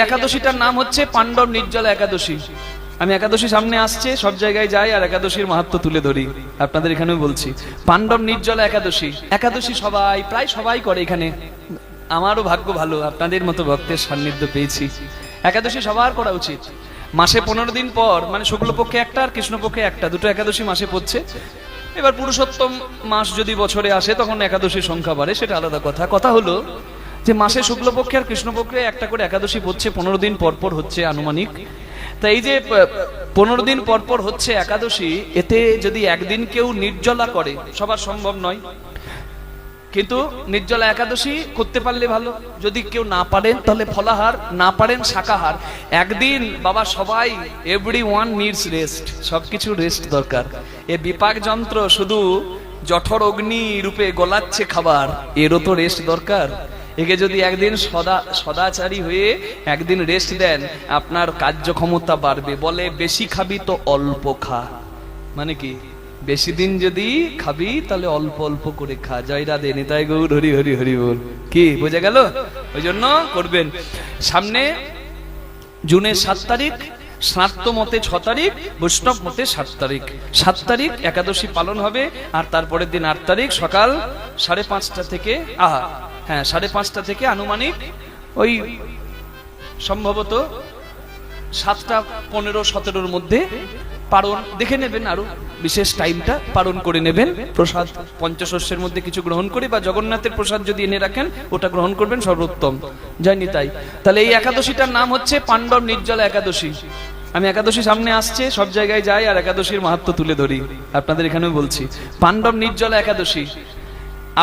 একাদশীটার নাম হচ্ছে পাণ্ডব নির্জলা একাদশী। আমি একাদশী সামনে আসছে, সব জায়গায় যাই আর একাদশীর মাহাত্ম্য তুলে ধরি, আপনাদের এখানেও বলছি। পাণ্ডব নির্জলা একাদশী, একাদশী সবাই প্রায় সবাই করে এখানে। আমারও ভাগ্য ভালো, আপনাদের মতো ভক্তের সান্নিধ্য পেয়েছি। একাদশী সবার করা উচিত। মাসে 15 দিন পর, মানে শুক্লপক্ষে একটা আর কৃষ্ণপক্ষে একটা, দুটো একাদশী মাসে পড়ছে। এবার পুরুষোত্তম মাস যদি বছরে আসে তখন একাদশীর সংখ্যা বাড়ে, সেটা আলাদা কথা। কথা হলো যে মাসে শুক্লপক্ষে আর কৃষ্ণপক্ষে একটা করে একাদশী পড়ছে, 15 দিন পর পর হচ্ছে আনুমানিক। তাই এই যে 15 দিন পর পর হচ্ছে একাদশী, এতে যদি একদিন কেউ নির্জলা করে, সবার সম্ভব নয়, কিন্তু নির্জলা একাদশী করতে পারলে ভালো। যদি কেউ না পারেন তাহলে ফলাহার, না পারেন শাকাহার। একদিন বাবা সবাই, এভরিওয়ান নিডস রেস্ট, সবকিছু রেস্ট দরকার। এ বিপাক যন্ত্র শুধু জঠর অগ্নি রূপে গলাচ্ছে খাবার, এরও তো রেস্ট দরকার। একে যদি একদিন সদাচারী হয়ে একদিন রেস্ট দেন, আপনার কার্যক্ষমতা বাড়বে। বলে বেশি খাবি তো অল্প খা, মানে কি বেশি দিন যদি খাবি তাহলে অল্প অল্প করে খা। জয় রাধে, নিতাই গৌর হরি হরি হরি বল। কি বোঝা গেল? ওই জন্য করবেন। সামনে জুনের 7 তারিখ, শ্রাদ্ধ মতে 6 তারিখ, বৈষ্ণব মতে 7 তারিখ। 7 তারিখ একাদশী পালন হবে, আর তারপরের দিন 8 তারিখ সকাল 5:30 থেকে, হ্যাঁ 5:30 থেকে আনুমানিক ওই সম্ভবত 7:15-17 মধ্যে পালন দেখে নেবেন। আরো বিশেষ টাইমটা পালন করে নেবেন। প্রসাদ পঞ্চশস্যের মধ্যে কিছু গ্রহণ করে, বা জগন্নাথের প্রসাদ যদি এনে রাখেন ওটা গ্রহণ করবেন, সর্বোত্তম। জয়নি তাই। তাহলে এই একাদশীটার নাম হচ্ছে পাণ্ডব নির্জলা একাদশী। আমি একাদশী সামনে আসছে, সব জায়গায় যাই আর একাদশীর মাহাত্ম্য তুলে ধরি, আপনাদের এখানেও বলছি। পাণ্ডব নির্জলা একাদশী।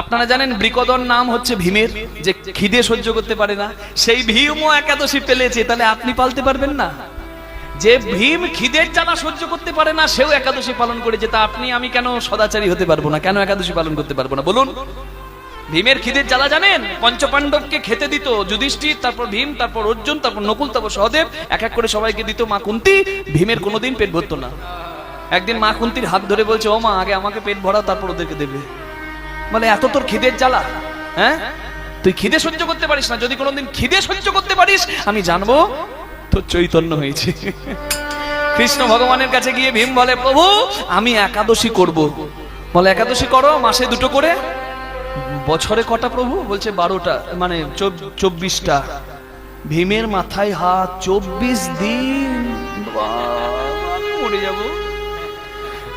আপনারা জানেন বৃকদর নাম হচ্ছে ভীমের, যে খিদে সহ্য করতে পারে না। সেই ভীমও একাদশী পেলেছে, তাহলে আপনি পালতে পারবেন না? যে ভীম খিদের জ্বালা সহ্য করতে পারে না, সেও একাদশী পালন করেছে, তা আপনি আমি কেন সদাচারী হতে পারবো না? কেন একাদশী পালন করতে পারবো না বলুন? ভীমের খিদের জ্বালা জানেন? পঞ্চপাণ্ডবকে খেতে দিত যুধিষ্ঠির, তারপর ভীম, তারপর অর্জুন, তারপর নকুল, তারপর সহদেব, এক এক করে সবাইকে দিত মা কুন্তী। ভীমের কোনোদিন পেট ভরতো না। একদিন মা কুন্তীর হাত ধরে বলছে, ও মা, আগে আমাকে পেট ভরাও, তারপর ওদেরকে দেবে। বলে এত তোর খিদের জ্বালা? হ্যাঁ, তুই খিদে সহ্য করতে পারিস না? যদি কোনোদিন খিদে সহ্য করতে পারিস, আমি জানবো তোর চৈতন্য হয়েছে। কৃষ্ণ ভগবানের কাছে গিয়ে ভীম বলে, প্রভু আমি একাদশী করব। বলে একাদশী করো, মাসে 2টো করে। বছরে কটা প্রভু? বলছে 12টা, মানে 24টা। ভীমের মাথায় হাত, 24 দিন আমি মরে যাব।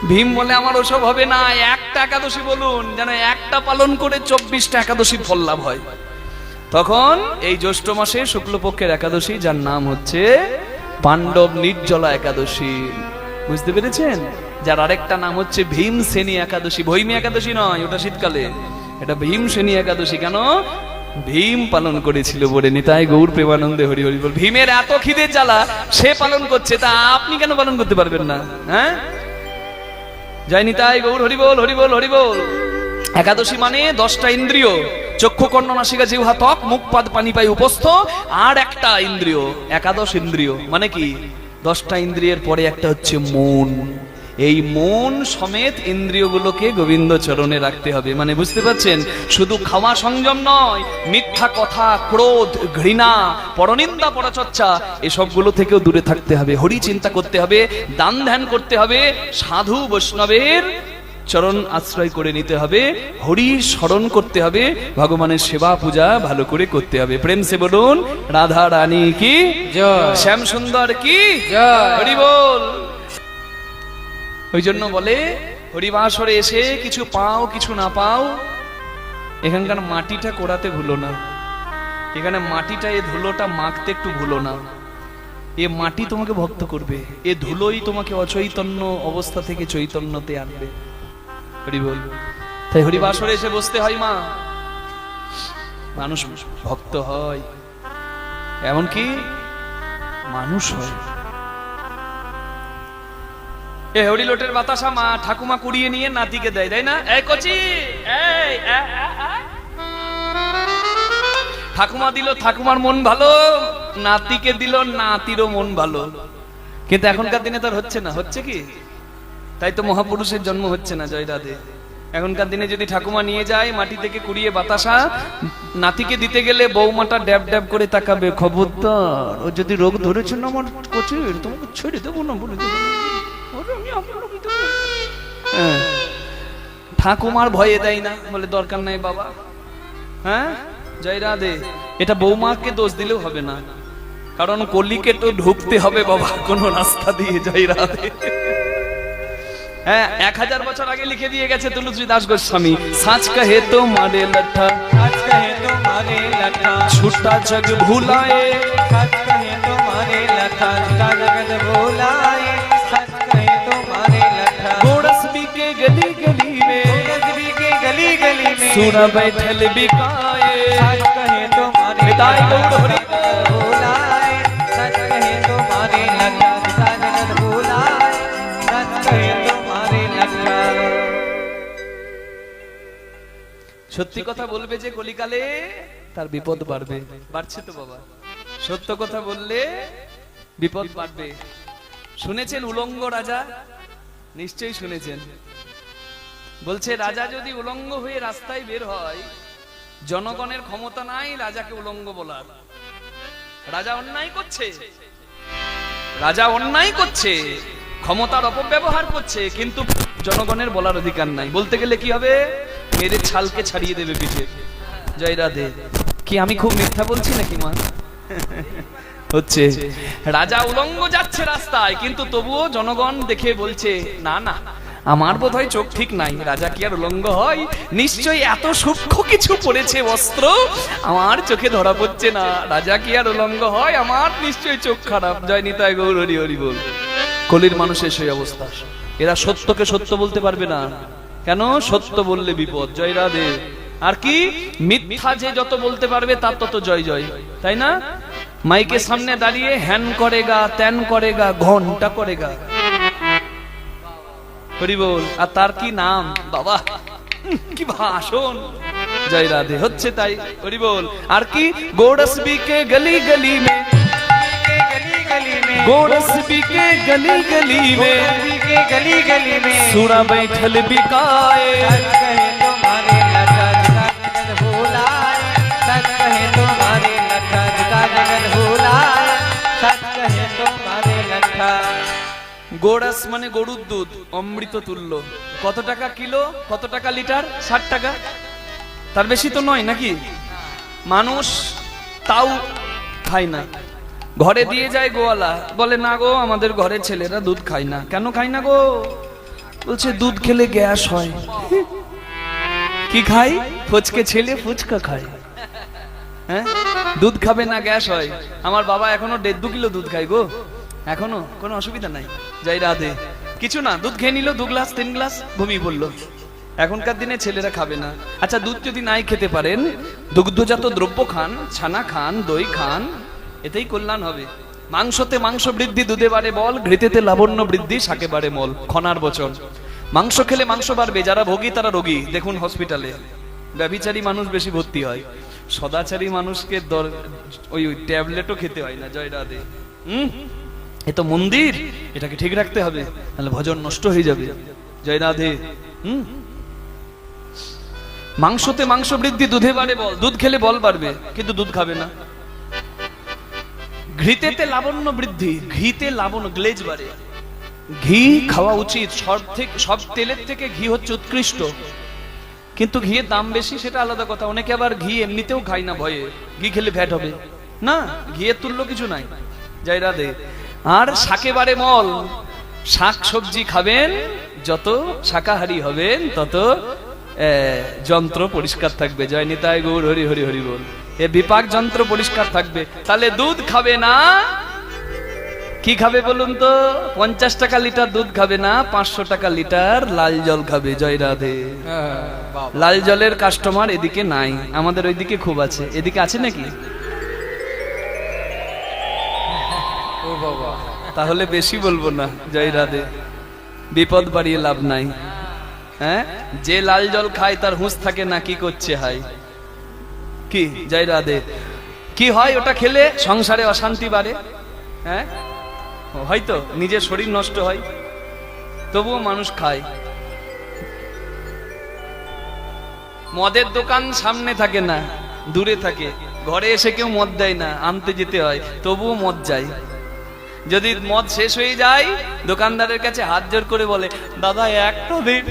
ভীম বলে আমার ওসব হবে না, একটা একাদশী বলুন, যেন একটা পালন করে 24টা একাদশীর ফল লাভ হয়। তখন এই জ্যৈষ্ঠ মাসে শুক্লপক্ষের একাদশী, যার নাম হচ্ছে পাণ্ডব নির্জলা একাদশী। বুঝতে পেরেছেন? যার আরেকটা নাম হচ্ছে ভীমসেনী একাদশী। ভৈমী একাদশী নয়, ওটা শীতকালে। এটা ভীমসেনী একাদশী। কেন? ভীম পালন করেছিল বলে। নিতাই গৌর প্রেমানন্দে হরি হরি বল। ভীমের এত খিদের জ্বালা, সে পালন করছে, তা আপনি কেন পালন করতে পারবেন না? হ্যাঁ, জয় নিতাই গৌর হরি বল হরি বল হরি বল। একাদশী মানে 10টা ইন্দ্রিয়, চক্ষু কর্ণ নাসিকা জিহ্বা ত্বক মুখ পাদ পানি পাই উপস্থ, আর একটা ইন্দ্রিয়, একাদশ ইন্দ্রিয়। মানে কি? 10টা ইন্দ্রিয়ের পরে একটা হচ্ছে মন। এই মন সমেত ইন্দ্রিয়গুলোকে গোবিন্দ চরণে রাখতে হবে। মানে বুঝতে পারছেন? শুধু খাওয়া সংযম নয়, মিথ্যা কথা, ক্রোধ, ঘৃণা, পরনিন্দা, পরচর্চা, এসবগুলো থেকেও দূরে থাকতে হবে। হরি চিন্তা করতে হবে, দান ধ্যান করতে হবে, সাধু বৈষ্ণবের চরণ আশ্রয় করে নিতে হবে, হরি স্মরণ করতে হবে, ভগবানের সেবা পূজা ভালো করে করতে হবে। প্রেম সে বলুন রাধা রানী কি জয়, শ্যাম সুন্দর কি জয়, হরি বল। ওই জন্য বলে হরিবাসরে এসে কিছু পাও কিছু না পাও, এখানকার মাটিটা কোড়াতে ভুলো না। এখানে মাটিটা, এ ধুলোটা মাখতে একটু ভুলো না। এ মাটি তোমাকে ভক্ত করবে, এ ধুলোই তোমাকে অচৈতন্য অবস্থা থেকে চৈতন্যতে আনবে। হরি বল। তাই হরিবাসরে এসে বসতে হয় মা। মানুষ ভক্ত হয়, এমনকি মানুষ হয়। এ হরি লোটের বাতাসা মা ঠাকুমা কুড়িয়ে নিয়ে নাতিকে দেয়, তাই না? এই কচি, এই ঠাকুমা দিল, ঠাকুমার মন ভালো, নাতিকে দিল, নাতিরও মন ভালো। কিন্তু এখনকার দিনে তার হচ্ছে না। হচ্ছে কি? তাই তো মহাপুরুষের জন্ম হচ্ছে না। জয় রাধে। এখনকার দিনে যদি ঠাকুমা নিয়ে যায় মাটি থেকে কুড়িয়ে বাতাসা, নাতিকে দিতে গেলে বৌমাটা ড্যাব ড্যাব করে তাকাবে, খবরদার ও যদি রোগ ধরেছে না আমার কোচের, তোমাকে ছেড়ে দেবো না বলে দেবো। হ্যাঁ, ঠাকুমার ভয়ে দেয় না, বলে দরকার নাই বাবা। হ্যাঁ, জয় রাধে। এটা বৌমাকে দোষ দিলেও হবে না, কারণ কলিকে তো ঢুকতে হবে বাবা কোনো রাস্তা দিয়ে। জয় রাধে। হ্যাঁ, 1000 বছর আগে লিখে দিয়ে গেছে তুলসী দাস গোস্বামী, সাচ কহে তো মারে লঠা, सच कहे तो मारे लठा, छूटा जग भुलाए, सच कहे तो मारे लठा, झूठा जगत भुलाए, सच कहे तो मारे लठा। गोरस भी के गली गली में, नगरी के गली गली में सूरा बैठल बिकाए, सच कहे तो मारे विदाई गौर हरि भुलाए, सच कहे तो मारे लठा, झूठा जगत भुलाए, सच कहे तो मारे लठा। সত্যি কথা বলবে যে কলিকালে তার বিপদ বাড়বে, বাড়ছে তো বাবা। সত্য কথা বললে বিপদ বাড়বে। শুনেছেন উলঙ্গ রাজা? নিশ্চয়ই শুনেছেন। বলছে রাজা যদি উলঙ্গ হয়ে রাস্তায় বের হয়, জনগণের ক্ষমতা নাই রাজাকে উলঙ্গ বলার। রাজা অন্যায় করছে, রাজা অন্যায় করছে, ক্ষমতার অপব্যবহার করছে, কিন্তু জনগণের বলার অধিকার নাই। বলতে গেলে কি হবে? মেরে ছালকে ছাড়িয়ে দেবে পিঠে। জয় রাধে। কি আমি খুব মিথ্যা বলছি নাকি মা? হচ্ছে রাজা উলঙ্গ যাচ্ছে রাস্তায়, কিন্তু তবুও জনগণ দেখে বলছে না না, আমার বোধহয় চোখ ঠিক নাই, রাজা কি আর উলঙ্গ হয়? নিশ্চয়ই এত সূক্ষ্ম কিছু পড়েছে বস্ত্র, আমার চোখে ধরা পড়ছে না, রাজা কি আর উলঙ্গ হয়? আমার নিশ্চয়ই চোখ খারাপ। জয় নিতাই গৌর হরি হরি বল। কলির মানুষের সেই অবস্থা, এরা সত্যকে সত্য বলতে পারবে না। কেন? সত্য বললে বিপদ। জয় রাধে। আর কি মিথ্যা যে যত বলতে পারবে তার তত জয় জয়, তাই না? মাইকের সামনে দাঁড়িয়ে হ্যান করেগা, ত্যান করেগা, ঘন্টা করেগা, হরি বল। আর তার কি নাম বাবা, কি ভাষণ। জয় রাধে। হচ্ছে তাই, হরি বল। আর কি গোরস বিকে গলি গলি মে, गोरस बिके गली गली में, के गली गली में सूरा बैठल बिकाए, सच कहे तो मारे लठा, झूठा जगत भुलाए, सच कहे तो मारे लठा, झूठा जगत भुलाए, सच कहे तो मारे लठा। গোরস মানে গরুর দুধ, অমৃত তুল্য। কত টাকা কিলো, কত টাকা লিটার? 60 টাকা, তার বেশি তো নয় নাকি? মানুষ তাও খায় না, ঘরে দিয়ে যায় গোয়ালা, বলে না গো আমাদের ঘরের ছেলেরা দুধ খায় না। কেন খায় না গো? বলছে দুধ খেলে গ্যাস হয়। কি খায়? ফুচকে ছেলে ফুচকা খায়। হ্যাঁ, দুধ খাবে না, গ্যাস হয়। আমার বাবা এখনো 1.5-2 কিলো দুধ খায় গো, এখনো কোনো অসুবিধা নাই। জয় রাধে। কিছু না, দুধ খেয়ে নিল 2 গ্লাস 3 গ্লাস, ঘুমিয়ে পড়লো। এখনকার দিনে ছেলেরা খাবে না। আচ্ছা, দুধ যদি নাই খেতে পারেন, দুগ্ধজাত দ্রব্য খান, ছানা খান, দই খান, এতেই কল্যাণ হবে। মাংসতে মাংস বৃদ্ধি, দুধে বাড়ে বল, ঘৃতেতে লাবণ্য বৃদ্ধি, শাকে বাড়ে মল। খনার বচন। মাংস খেলে মাংস বাড়বে, যারা ভোগী তারা রোগী। দেখুন হসপিটালে ব্যভিচারী মানুষ বেশি ভর্তি হয়, সদাচারী মানুষকে ওই ট্যাবলেটও খেতে হয় না। জয় রাধে। এ তো মন্দির, এটাকে ঠিক রাখতে হবে, তাহলে ভজন নষ্ট হয়ে যাবে। জয় রাধে। মাংসতে মাংস বৃদ্ধি, দুধে বাড়ে বল, দুধ খেলে বল বাড়বে, কিন্তু দুধ খাবে না। ঘৃতেতে লাবণ্য বৃদ্ধি, ঘিতে লাবণ্য গ্লেজ বাড়ে। ঘি খাওয়া উচিত, সব তেলের থেকে ঘি হচ্ছে উৎকৃষ্ট, কিন্তু ঘিয়ের দাম বেশি সেটা আলাদা কথা। অনেকে আবার ঘি এমনিতেও খায় না ভয়ে, ঘি খেলে ফ্যাট হবে না, ঘিয়ের তুল্য কিছু নাই। জয় রাধে। আর শাকে বাড়ে মল, শাক সবজি খাবেন, যত শাকাহারী হবেন তত যন্ত্র পরিষ্কার থাকবে। জয় নিতাই গৌর হরি হরি হরি বল। এ বিপাক যন্ত্র পরিষ্কার থাকবে। তাহলে দুধ খাবে না, কি খাবে বলুন তো? 50 টাকা লিটার দুধ খাবে না, 500 টাকা লিটার লাল জল খাবে। জয় রাধে। লাল জলের কাস্টমার এদিকে নাই, আমাদের ওইদিকে খুব আছে। এদিকে আছে নাকি? ও বাবা, তাহলে বেশি বলবো না। জয় রাধে। বিপদ বাড়িয়ে লাভ নাই। হ্যাঁ, যে লাল জল খায় তার হুঁশ থাকে না, কি করছে হাই কি? জয় রাধে। কি হয় ওটা খেলে? সংসারে অশান্তি বাড়ে। হ্যাঁ, হয়তো নিজের শরীর নষ্ট হয়, তবুও মানুষ খায়। মদের দোকান সামনে থাকে না, দূরে থাকে। ঘরে এসে কেউ মদ দেয় না, আনতে যেতে হয়, তবুও মদ যায়। যদি মদ শেষ হয়ে যায়, দোকানদারের কাছে হাত জোর করে বলে, দাদা একটা দিন।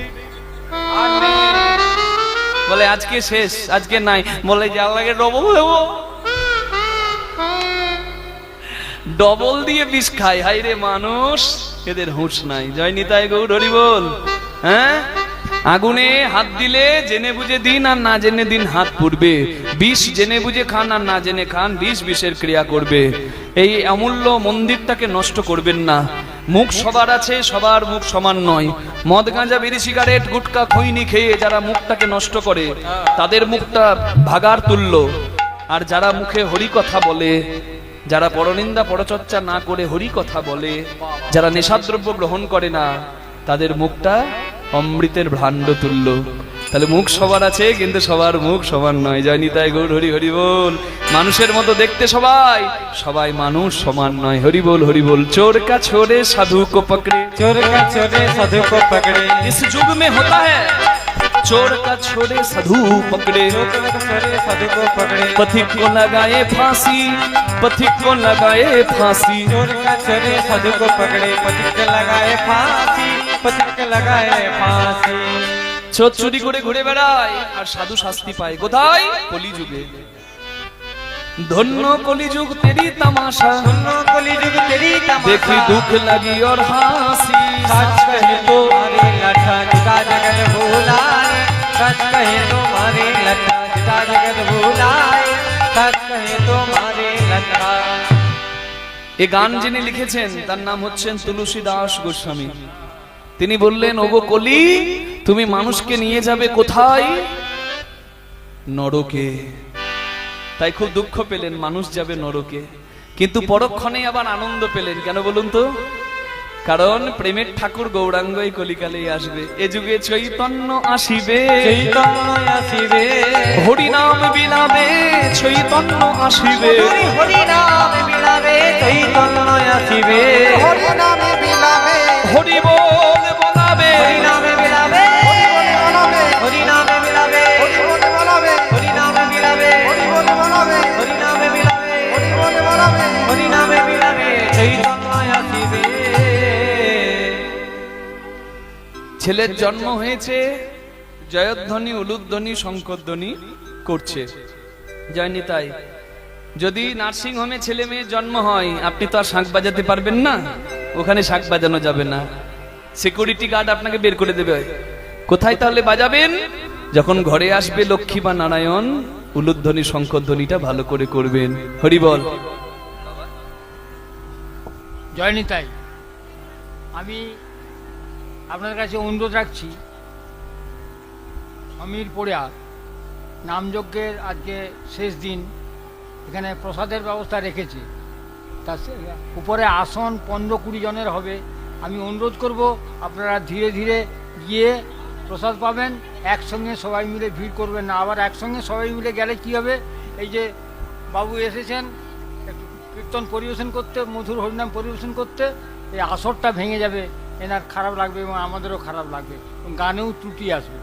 আর নেই। বলে আজকে শেষ, আজকে নাই। বলে যা লাগে ডবল দেবো। ডবল দিয়ে বিষ খায়। হাই রে মানুষ, এদের হুঁশ নাই। জয় নিতাই গৌর হরি বল। হ্যাঁ, আগুনে হাত দিলে জেনে বুঝে দিন, আর না জেনে দিন হাত পুড়বে। বিষ জেনে বুঝে খান, আর না জেনে খান, বিষ বিষের ক্রিয়া করবে। এই অমূল্য মন্দিরটাকে নষ্ট করবেন না। মুখ সবার আছে, সবার মুখ সমান নয়। মদ গাঁজা বিড়ি সিগারেট গুটকা খৈনি খেয়ে যারা মুখটাকে নষ্ট করে, তাদের মুখটা ভাগার তুল্য। আর যারা মুখে হরি কথা বলে, যারা পরনিন্দা পরচর্চা না করে হরি কথা বলে, যারা নেশাদ্রব্য গ্রহণ করে না, তাদের মুখটা অমৃতের ভাণ্ড তুল্য। তাহলে মুখ সবার আছে, কিন্তু সবার মুখ সমান নয়। জয় নিতাই গৌর হরি হরি বল। মানুষের মতো দেখতে সবাই, সবাই মানুষ সমান নয়। হরি বল হরি বল। चोर का छोरे साधु को पकड़े, चोर का छोरे साधु को पकड़े। इस युग में होता है चोर का छोरे साधु पकड़े, चोर का छोरे साधु को पकड़े। पथिक को लगाए फांसी, पथिक को लगाए फांसी। चोर का छोरे साधु को पकड़े, पथिक को लगाए फांसी, पथिक को लगाए फांसी। চোর চুরি করে ঘুরে বেড়ায়, আর সাধু শাস্তি পায় কোথায়? কলিযুগে। ধন্য কলিযুগ তেরি তামাশা, सुनो कलिजुग तेरी देखी तमाशा। दुख लगी और हासी। सच कहे तो मारे लठा जिता जगत भुलाए, सच कहे तो मारे लठा जिता जगत भुलाए, सच कहे तो मारे लठा। এই গান যিনি লিখেছেন তার নাম হচ্ছেন তুলসী দাস গোস্বামী। তিনি বললেন, ওগো কলি, তুমি মানুষকে নিয়ে যাবে কোথায়? নরকে। তাই খুব দুঃখ পেলেন, মানুষ যাবে নরকে। কিন্তু পরক্ষণে আবার আনন্দ পেলেন। কেন বলুন তো? কারণ প্রেমের ঠাকুর গৌরাঙ্গ এই কলিকালেই আসবে। এ যুগে চৈতন্য আসিবে, চৈতন্য আসিবে, হরি নাম বিলাবে, চৈতন্য আসিবে। হরি হরি নাম বিলাবে, চৈতন্য আসিবে, হরি নাম বিলাবে, হরি বল বলাবে, হরি নাম বিলাবে, হরি নাম বিলাবে, হরি বল বলাবে, হরি নাম বিলাবে, হরি বল বলাবে, হরি নাম বিলাবে, হরি বল বলাবে, হরি নাম বিলাবে, চৈতন্য আসিবে। ছেলের জন্ম হয়েছে, জয়ধ্বনি উলুধ্বনি শঙ্করধ্বনি করছে। জয় নিতাই। যদি নার্সিং হোমে ছেলে মেয়ের জন্ম হয়, আপনি তো আর শাঁখ বাজাতে পারবেন না, ওখানে শাঁখ বাজানো যাবে না। সিকিউরিটি গার্ড আপনাকে বের করে দেবে। কোথায় তাহলে বাজাবেন? যখন ঘরে আসবে লক্ষ্মী বা নারায়ণ, উলুধ্বনি শঙ্করধ্বনিটা ভালো করে করবেন। হরি বল। জয় নিতাই। আমি আপনার কাছে অনুরোধ রাখছি, সমীর পোড়া নামযজ্ঞের আজকে শেষ দিন, এখানে প্রসাদের ব্যবস্থা রেখেছে। তা উপরে আসন 15-20 জনের হবে। আমি অনুরোধ করব, আপনারা ধীরে ধীরে গিয়ে প্রসাদ পাবেন। একসঙ্গে সবাই মিলে ভিড় করবেন না। আবার একসঙ্গে সবাই মিলে গেলে কি হবে? এই যে বাবু এসেছেন একটু কীর্তন পরিবেশন করতে, মধুর হরিনাম পরিবেশন করতে, এই আসরটা ভেঙে যাবে, এনার খারাপ লাগবে এবং আমাদেরও খারাপ লাগবে, এবং গানেও ত্রুটি আসবে।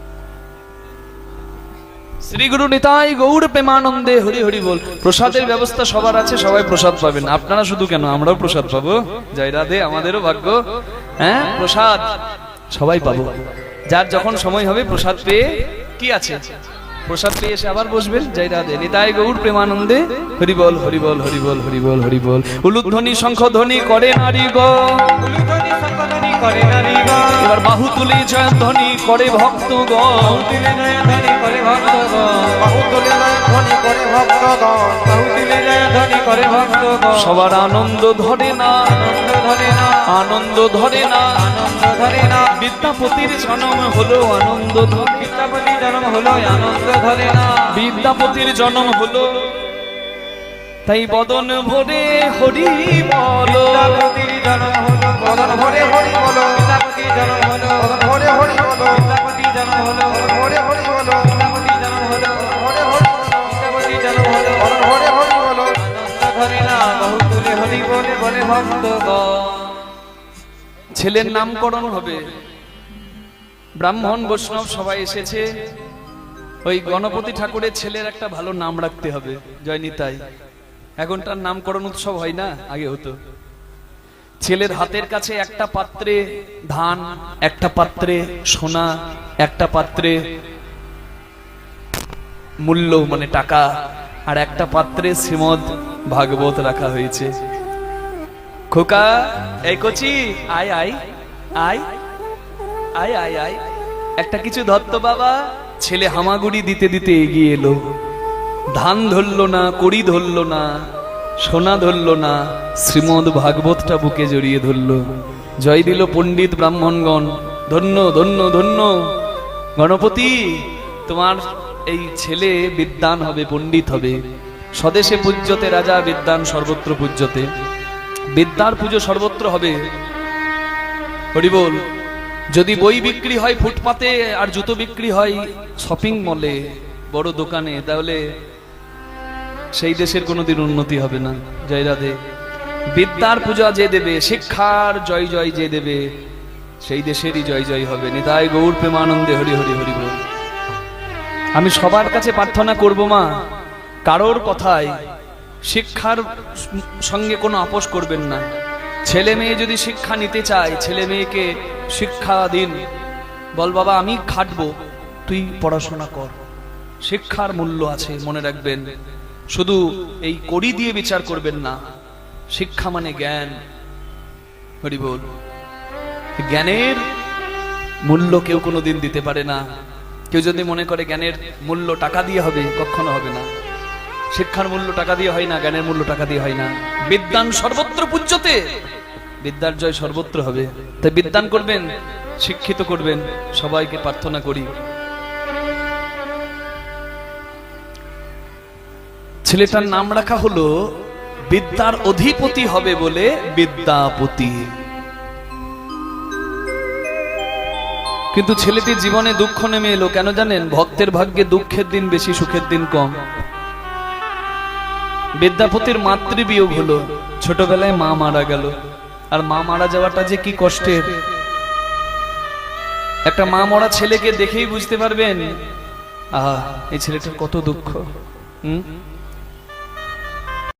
শ্রী গুরু নিতাই গৌর প্রেমানন্দে হরি হরি বল। প্রসাদের ব্যবস্থা সবার আছে, সবাই প্রসাদ পাবেন। আপনারা শুধু কেন, আমরাও প্রসাদ পাবো। জয় রাধে, আমাদেরও ভাগ্য। হ্যাঁ, প্রসাদ সবাই পাবো। যার যখন সময় হবে প্রসাদ পেয়ে কি আছে, প্রসাদ পেয়ে এসে আবার বসবেন। জয় রাধে। নিতাই গৌর প্রেমানন্দে হরি বল হরি বল হরি বল হরি বল হরি বল। উলুধ্বনি শঙ্খধ্বনি করে নারীগণ, উলুধ্বনি শঙ্খধ্বনি করে নারীগণ, এবার বাহু তুলে জয়ধ্বনি করে ভক্তগণ, তুলে জয়ধ্বনি করে ভক্তগণ, বাহু তুলে ধ্বনি করে ভক্তগণ, বাহু তুলে জয়ধ্বনি করে ভক্তগণ। সবার আনন্দ ধরে না, আনন্দ ধরে না, আনন্দ ধরে না। আনন্দ ধরে না, বিদ্যাপতির জন্ম হলো আনন্দ ধরে, বিদ্যাপতি জন্ম হলো আনন্দ ধরে না, বিদ্যাপতির জন্ম হলো, তাই বদন ভরে হরি বলো। বিদ্যাপতির জন্ম হলো, বদন ভরে হরি বলো, বিদ্যাপতির জন্ম হলো, বদন ভরে হরি বলো, বিদ্যাপতির জন্ম হলো, বদন ভরে হরি বলো, বিদ্যাপতির জন্ম হলো, ভরে হরি বলো, বিদ্যাপতির জন্ম হলো, বদন ভরে হরি বলো। আনন্দ ধরে না, বহু তুলে হরি বলে বলে ভক্তগণ। ছেলের নামকরণ হবে, ব্রাহ্মণ বৈষ্ণব সবাই এসেছে। ওই গণপতি ঠাকুরের ছেলের একটা ভালো নাম রাখতে হবে, জয় নিতাই। এখন তার নামকরণ উৎসব হয় না, আগে হতো। ছেলের হাতের কাছে একটা পাত্রে ধান, একটা পাত্রে সোনা, একটা পাত্রে মূল্য মানে টাকা, আর একটা পাত্রে শ্রীমদ ভাগবত রাখা হয়েছে। খোকা, এই কচি, আয় আয় আয় আয় আয় আয়, একটা কিছু ধত্ত বাবা। ছেলে হামাগুড়ি দিতে দিতে এগিয়ে এলো। ধান ধরল না, কড়ি ধরল না, সোনা ধরল না, শ্রীমদ ভাগবতটা বুকে জড়িয়ে ধরল। জয় দিল পণ্ডিত ব্রাহ্মণগণ, ধন্য ধন্য ধন্য। গণপতি, তোমার এই ছেলে বিদ্বান হবে, পণ্ডিত হবে। স্বদেশে পূজ্যতে রাজা, বিদ্বান সর্বত্র পূজ্যতে। বিদ্যার পুজো সর্বত্র হবে। হরি বল। যদি বই বিক্রি হয় ফুটপাতে আর জুতো বিক্রি হয় শপিং মলে, বড় দোকানে, তাহলে সেই দেশের কোনোদিন উন্নতি হবে না। জয় রাধে। বিদ্যার পূজা যে দেবে, শিক্ষার জয় জয় যে দেবে, সেই দেশেরই জয় জয় হবে। নিতাই গৌর প্রেমানন্দে হরি হরি হরি বল। আমি সবার কাছে প্রার্থনা করব মা, কারোর কথায় শিক্ষার সঙ্গে কোনো আপোষ করবেন না। ছেলে মেয়ে যদি শিক্ষা নিতে চায়, ছেলে মেয়েকে শিক্ষা দিন। বল বাবা আমি খাটবো, তুই পড়াশোনা কর। শিক্ষার মূল্য আছে, মনে রাখবেন। শুধু এই কড়ি দিয়ে বিচার করবেন না। শিক্ষা মানে জ্ঞান। হরি বল। জ্ঞানের মূল্য কেউ কোনোদিন দিতে পারে না। কেউ যদি মনে করে জ্ঞানের মূল্য টাকা দিয়ে হবে, কখনো হবে না। শিক্ষার মূল্য টাকা দিয়ে হয় না, জ্ঞানের মূল্য টাকা দিয়ে হয় না। বিদ্যান সর্বত্র পূজ্যতে, বিদ্যার জয় সর্বত্র হবে। তাই বিদ্যান করবেন, শিক্ষিত করবেন, সবাইকে প্রার্থনা করি। ছেলেটার নাম রাখা হলো বিদ্যার অধিপতি হবে বলে বিদ্যাপতি। কিন্তু ছেলেটির জীবনে দুঃখ নেমে এলো, কেন জানেন? ভক্তের ভাগ্যে দুঃখের দিন বেশি, সুখের দিন কম। বিদ্যাপতির মাতৃবিয়োগ হলো, ছোটবেলায় মা মারা গেল। আর মা মারা যাওয়াটা যে কি কষ্টের। একটা মা মরা ছেলেকে দেখেই বুঝতে পারবেন, আহা এই ছেলেটার কত দুঃখ।